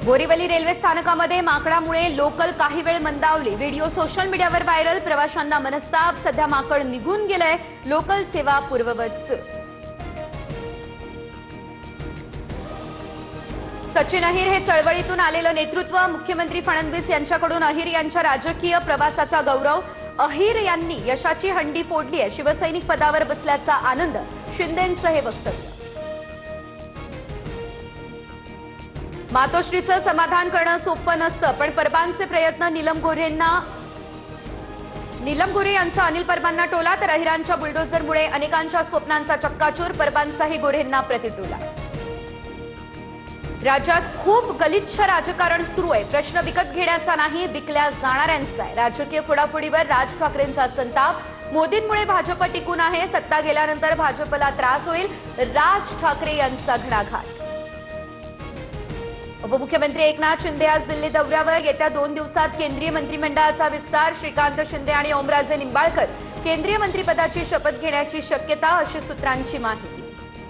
Borivali railway स्थानकामध्ये माकडामुळे local काही वेळ मंदावली। व्हिडिओ सोशल मीडियावर व्हायरल। प्रवाशांना मनस्ताप। सध्या माकड निघून गेलंय। लोकल सेवा पूर्ववत सुरू। सचिन अहिर हे चळवळीतून आलेलं नेतृत्व। मुख्यमंत्री फडणवीस यांच्याकडून अहिर यांच्या राजकीय प्रवासाचा गौरव। अहिर यांनी यशाची हंडी फोडली आहे। शिवसैनिक पदावर बसल्याचा आनंद। शिंदेंचं हे वक्तव्य। मातोश्रीचं समाधान करणं सोपं नसतं, पण परबांचे प्रयत्न। नीलम गोरे यांचा अनिल परबांना टोला, तर अहिरांच्या बुलडोझरमुळे अनेकांच्या स्वप्नांचा चक्काचूर। परबांचाही गोरेंना प्रतिटोला। राज्यात खूप गलिच्छ राजकारण सुरू आहे। प्रश्न विकत घेण्याचा नाही, विकल्या जाणाऱ्यांचा आहे। राजकीय फोडाफोडीवर राज ठाकरेंचा संताप। मोदींमुळे भाजप टिकून आहे, सत्ता गेल्यानंतर भाजपला त्रास होईल। राज ठाकरे यांचा घणाघात। उपमुख्यमंत्री एकनाथ शिंदे आज दिल्ली दौऱ्यावर। येत्या 2 दिवसात केंद्रीय मंत्रिमंडळाचा विस्तार। श्रीकांत शिंदे आणि ओमराजे निंबाळकर केंद्रीय मंत्रिपदाची शपथ घेण्याची शक्यता, अशी सूत्रांची माहिती।